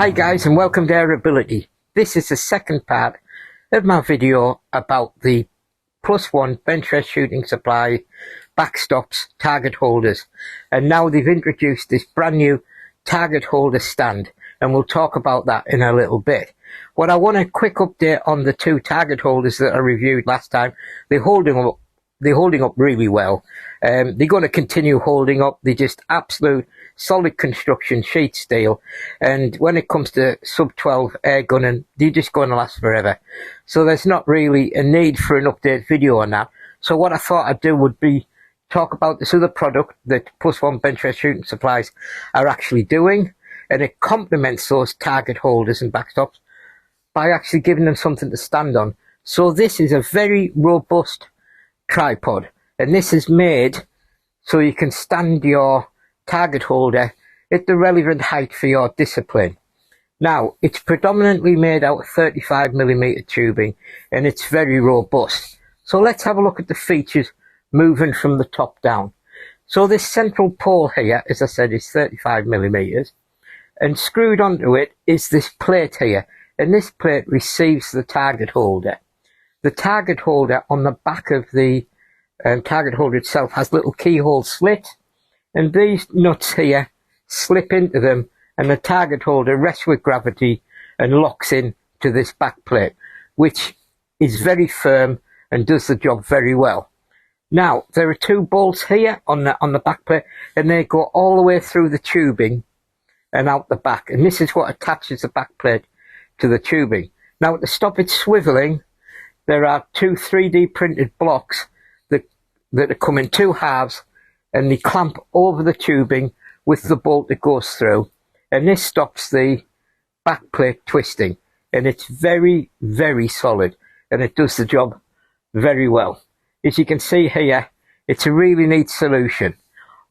Hi guys, and welcome to Airability. This is the second part of my video about the +1 Benchrest shooting supply backstops target holders, and now they've introduced this brand new target holder stand, and we'll talk about that in a little bit. What I want a quick update on the two target holders that I reviewed last time. They're holding up really well. They're going to continue holding up. They're just absolute solid construction, sheet steel, and when it comes to sub 12 air gunning, they're just going to last forever. So there's not really a need for an update video on that. So what I thought I'd do would be talk about this other product that +1 Benchrest shooting supplies are actually doing, and it complements those target holders and backstops by actually giving them something to stand on. So this is a very robust tripod, and this is made so you can stand your target holder at the relevant height for your discipline. Now, it's predominantly made out of 35mm tubing, and it's very robust. So let's have a look at the features moving from the top down. So this central pole here, as I said, is 35mm, and screwed onto it is this plate here, and this plate receives the target holder. The target holder on the back of the target holder itself has little keyhole slits, and these nuts here slip into them, and the target holder rests with gravity and locks in to this back plate, which is very firm and does the job very well. Now, there are two bolts here on the back plate, and they go all the way through the tubing and out the back, and this is what attaches the back plate to the tubing. Now, to stop it swiveling, there are two 3D printed blocks that come in two halves, and they clamp over the tubing with the bolt that goes through, and this stops the back plate twisting, and it's very, very solid, and it does the job very well. As you can see here, it's a really neat solution.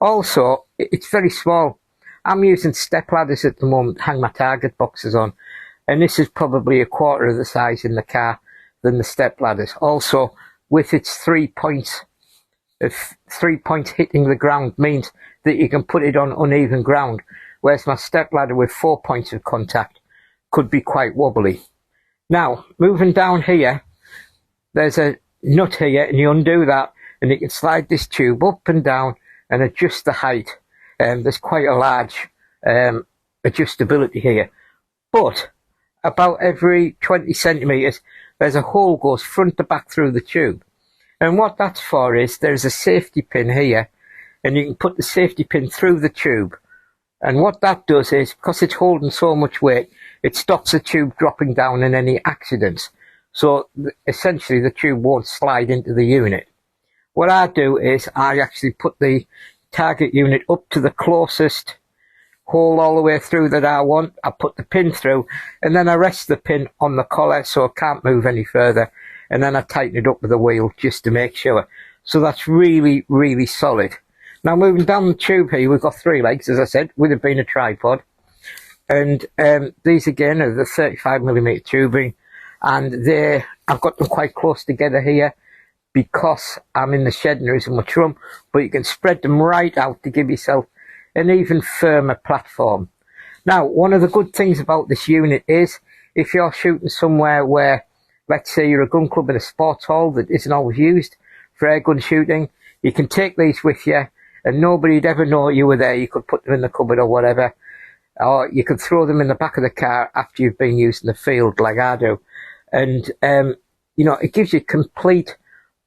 Also, it's very small. I'm using step ladders at the moment to hang my target boxes on, and this is probably a quarter of the size in the car than the step ladders. Also, with its 3 points hitting the ground means that you can put it on uneven ground, whereas my step ladder with 4 points of contact could be quite wobbly. Now, moving down here, there's a nut here, and you undo that, and you can slide this tube up and down and adjust the height. There's quite a large adjustability here, but about every 20 centimeters there's a hole goes front to back through the tube, and what that's for is there's a safety pin here, and you can put the safety pin through the tube, and what that does is, because it's holding so much weight, it stops the tube dropping down in any accidents. So essentially the tube won't slide into the unit. What I do is I actually put the target unit up to the closest hole all the way through that I want. I put the pin through, and then I rest the pin on the collar so it can't move any further, and then I tighten it up with a wheel just to make sure. So that's really, really solid. Now, moving down the tube here, we've got three legs, as I said, with it being a tripod, and these again are the 35mm tubing, and I've got them quite close together here because I'm in the shed and there isn't much room, but you can spread them right out to give yourself an even firmer platform. Now, one of the good things about this unit is if you're shooting somewhere where, let's say you're a gun club in a sports hall that isn't always used for air gun shooting, you can take these with you and nobody'd ever know you were there. You could put them in the cupboard or whatever, or you could throw them in the back of the car after you've been used in the field like I do. And, you know, it gives you complete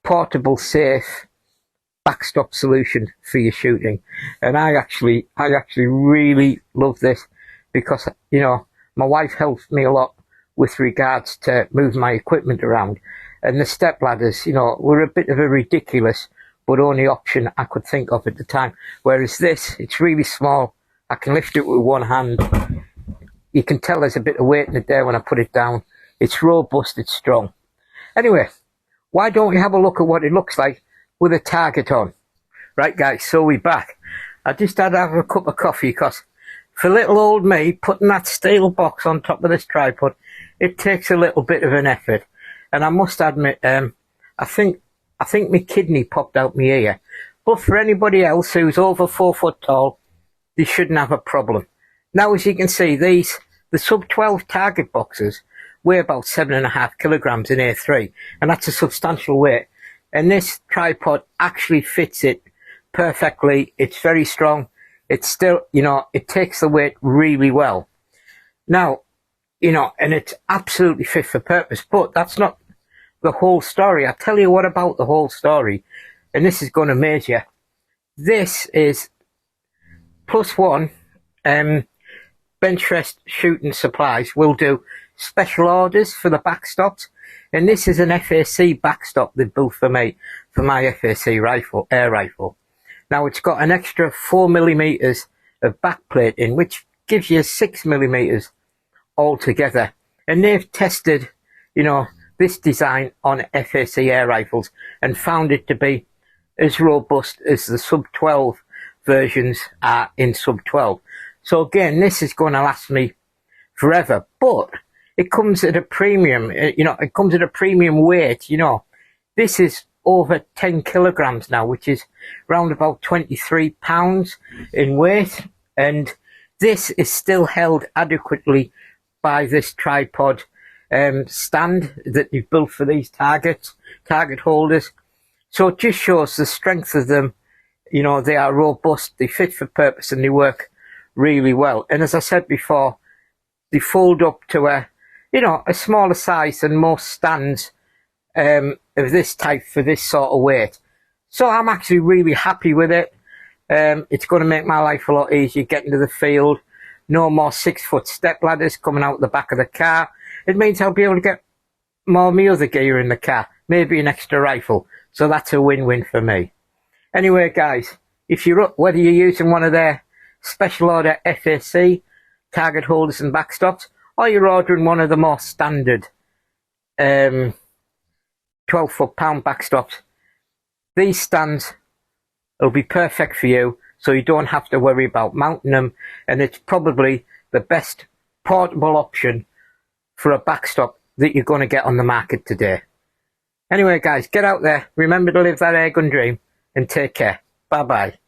portable, safe backstop solution for your shooting. And I actually really love this because, you know, my wife helps me a lot with regards to moving my equipment around, and the step ladders, you know, were a bit of a ridiculous but only option I could think of at the time, whereas this, it's really small. I can lift it with one hand. You can tell there's a bit of weight in it there when I put it down. It's robust, it's strong. Anyway, why don't we have a look at what it looks like with a target on? Right guys, so we're back. I just had to have a cup of coffee because for little old me, putting that steel box on top of this tripod, it takes a little bit of an effort. And I must admit, I think my kidney popped out my ear. But for anybody else who's over 4 foot tall, they shouldn't have a problem. Now, as you can see, these The sub 12 target boxes weigh about 7.5 kilograms in A3, and that's a substantial weight. And this tripod actually fits it perfectly. It's very strong. It's still, it takes the weight really well. Now, and it's absolutely fit for purpose, but that's not the whole story. I'll tell you what about the whole story, and this is going to amaze you. This is +1, Benchrest Shooting Supplies will do special orders for the backstops, and this is an FAC backstop they built for me, for my FAC rifle, air rifle. Now it's got an extra 4mm of backplate in, which gives you 6mm altogether. And they've tested, this design on FAC air rifles and found it to be as robust as the sub 12 versions are in sub 12. So again, this is going to last me forever, but it comes at a premium. It comes at a premium weight. This is over 10 kilograms now, which is around about 23 pounds in weight, and this is still held adequately by this tripod stand that you've built for these target holders. So it just shows the strength of them. They are robust, they fit for purpose, and they work really well. And as I said before, they fold up to a smaller size than most stands of this type for this sort of weight. So I'm actually really happy with it. It's going to make my life a lot easier getting to the field. No more 6-foot step ladders coming out the back of the car. It means I'll be able to get more of my other gear in the car, maybe an extra rifle. So that's a win-win for me. Anyway, guys, whether you're using one of their special order FAC target holders and backstops, or you're ordering one of the more standard 12-foot pound backstops, these stands will be perfect for you, so you don't have to worry about mounting them, and it's probably the best portable option for a backstop that you're going to get on the market today. Anyway, guys, get out there, remember to live that airgun dream, and take care. Bye bye.